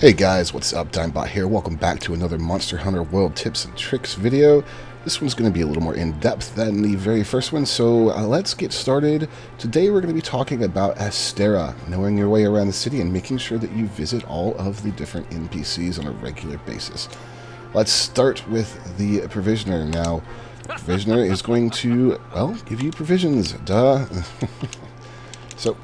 Hey guys, what's up? Dimebot here. Welcome back to another Monster Hunter World Tips and Tricks video. This one's going to be a little more in-depth than the very first one, so let's get started. Today we're going to be talking about Astera, knowing your way around the city and making sure that you visit all of the different NPCs on a regular basis. Let's start with the Provisioner. Now, Provisioner is going to, well, give you provisions, duh. So,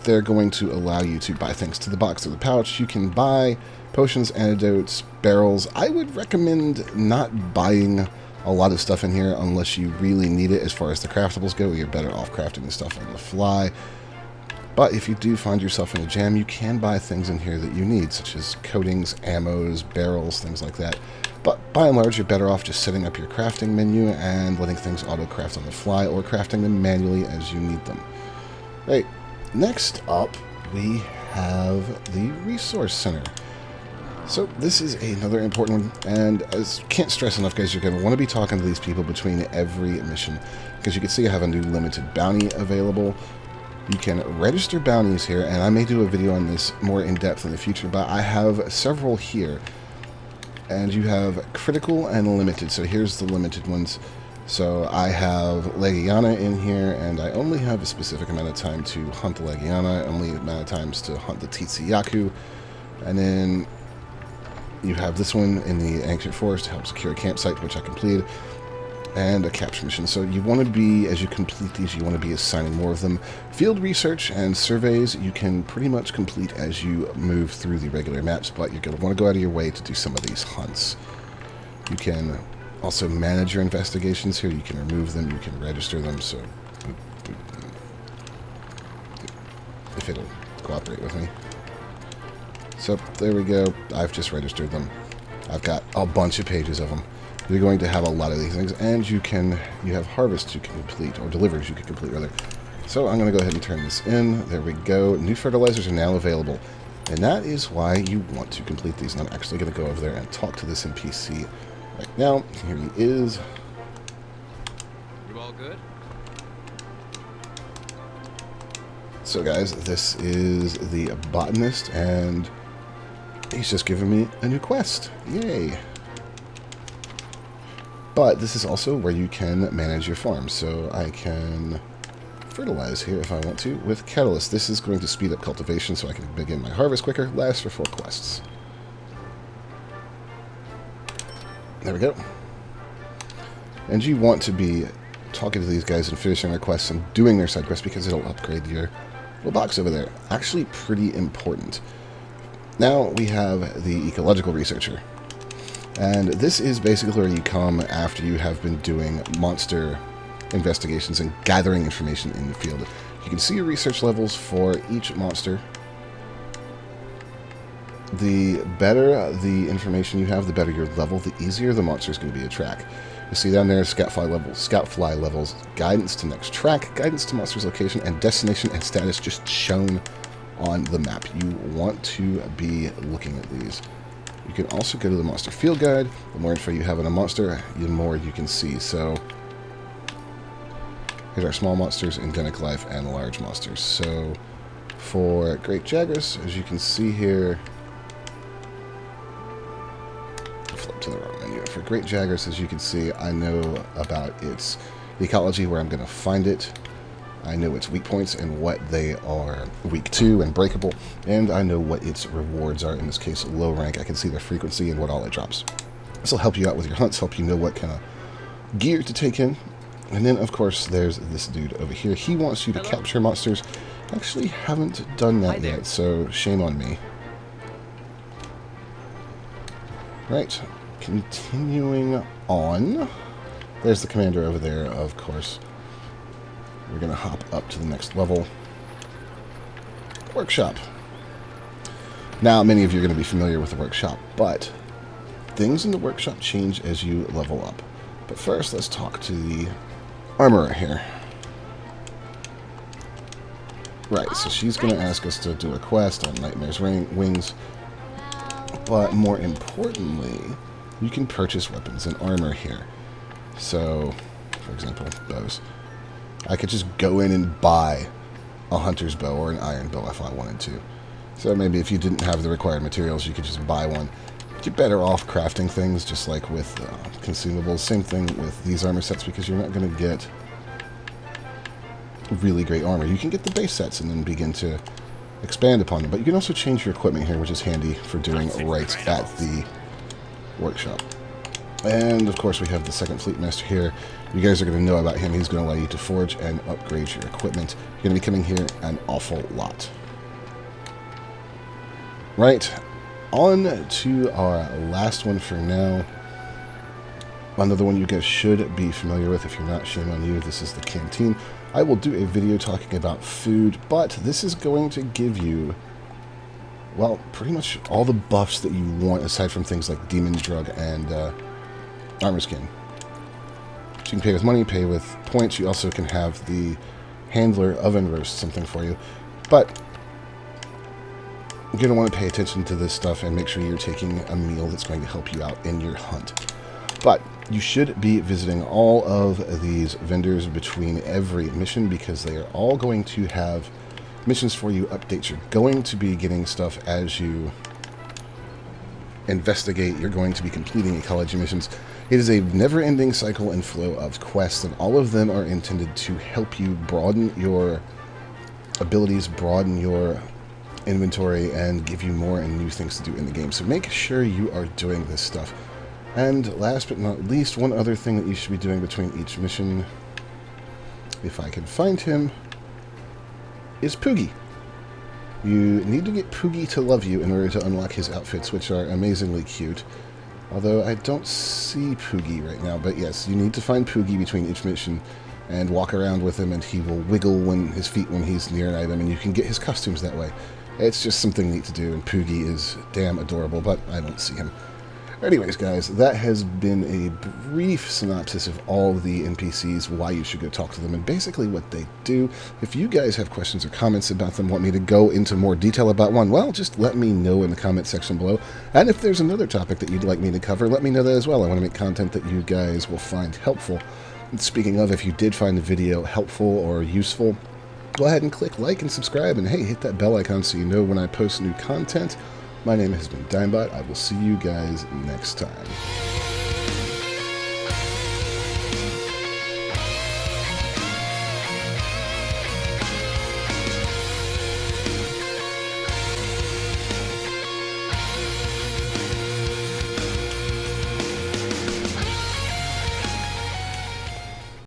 they're going to allow you to buy things to the box or the pouch. You can buy potions, antidotes, barrels. I would recommend not buying a lot of stuff in here unless you really need it. As far as the craftables go, you're better off crafting the stuff on the fly. But if you do find yourself in a jam, you can buy things in here that you need, such as coatings, ammos, barrels, things like that. But by and large, you're better off just setting up your crafting menu and letting things auto-craft on the fly or crafting them manually as you need them. Right. Next up, we have the Resource Center. So this is another important one, and as can't stress enough, guys, you're going to want to be talking to these people between every mission, because you can see I have a new limited bounty available. You can register bounties here, and I may do a video on this more in depth in the future, but I have several here, and you have critical and limited. So here's the limited ones. So I have Legiana in here, and I only have a specific amount of time to hunt the Legiana, only amount of times to hunt the Titsuyaku, and then you have this one in the Ancient Forest to help secure a campsite, which I completed, and a capture mission. So you want to be, as you complete these, you want to be assigning more of them. Field research and surveys you can pretty much complete as you move through the regular maps, but you're going to want to go out of your way to do some of these hunts. You can also manage your investigations here. You can remove them, you can register them, so if it'll cooperate with me. So there we go. I've just registered them. I've got a bunch of pages of them. You're going to have a lot of these things, and you have harvests you can complete, or deliveries you can complete rather. So I'm going to go ahead and turn this in. There we go. New fertilizers are now available, and that is why you want to complete these. And I'm actually going to go over there and talk to this NPC right now. Here he is. You all good? So guys, this is the botanist, and he's just given me a new quest. Yay! But this is also where you can manage your farm. So I can fertilize here if I want to with Catalyst. This is going to speed up cultivation so I can begin my harvest quicker. Lasts for 4 quests. There we go. And you want to be talking to these guys and finishing their quests and doing their side quests because it'll upgrade your little box over there. Actually pretty important. Now we have the Ecological Researcher. And this is basically where you come after you have been doing monster investigations and gathering information in the field. You can see your research levels for each monster. The better the information you have, the better your level, the easier the monster is going to be to track. You see down there, scout fly levels, guidance to next track, guidance to monster's location, and destination and status just shown on the map. You want to be looking at these. You can also go to the monster field guide. The more info you have on a monster, the more you can see. So here's our small monsters, endemic life, and large monsters. So for Great Jagras, as you can see here, flip to the wrong menu. For Great Jagras, as you can see, I know about its ecology, where I'm going to find it. I know its weak points and what they are weak to and breakable, and I know what its rewards are. In this case, low rank. I can see their frequency and what all it drops. This will help you out with your hunts, help you know what kind of gear to take in. And then, of course, there's this dude over here. He wants you to capture monsters. I actually haven't done that yet, so shame on me. Right, continuing on. There's the commander over there, of course. We're going to hop up to the next level. Workshop. Now, many of you are going to be familiar with the workshop, but things in the workshop change as you level up. But first, let's talk to the armorer here. Right, so she's going to ask us to do a quest on Nightmare's Wings. But more importantly, you can purchase weapons and armor here. So, for example, bows. I could just go in and buy a hunter's bow or an iron bow if I wanted to. So maybe if you didn't have the required materials, you could just buy one. You're better off crafting things, just like with consumables. Same thing with these armor sets, because you're not going to get really great armor. You can get the base sets and then begin to expand upon them, but you can also change your equipment here, which is handy for doing right at the workshop. And of course we have the second fleet master here. You guys are going to know about him. He's going to allow you to forge and upgrade your equipment. You're going to be coming here an awful lot. Right, on to our last one for now. Another one you guys should be familiar with. If you're not, shame on you. This is the canteen. I will do a video talking about food, but this is going to give you, well, pretty much all the buffs that you want, aside from things like Demon's Drug and Armor Skin. So you can pay with money, pay with points. You also can have the Handler Oven Roast something for you. But you're going to want to pay attention to this stuff and make sure you're taking a meal that's going to help you out in your hunt. But you should be visiting all of these vendors between every mission, because they are all going to have missions for you, updates. You're going to be getting stuff as you investigate. You're going to be completing ecology missions. It is a never-ending cycle and flow of quests, and all of them are intended to help you broaden your abilities, broaden your inventory, and give you more and new things to do in the game. So make sure you are doing this stuff. And last but not least, one other thing that you should be doing between each mission, if I can find him, is Poogie. You need to get Poogie to love you in order to unlock his outfits, which are amazingly cute. Although I don't see Poogie right now, but yes, you need to find Poogie between each mission and walk around with him, and he will wiggle his feet when he's near an item, and you can get his costumes that way. It's just something neat to do, and Poogie is damn adorable, but I don't see him. Anyways, guys, that has been a brief synopsis of all the NPCs, why you should go talk to them, and basically what they do. If you guys have questions or comments about them, want me to go into more detail about one, well, just let me know in the comment section below. And if there's another topic that you'd like me to cover, let me know that as well. I want to make content that you guys will find helpful. And speaking of, if you did find the video helpful or useful, go ahead and click like and subscribe, and hey, hit that bell icon so you know when I post new content. My name has been Dimebot. I will see you guys next time.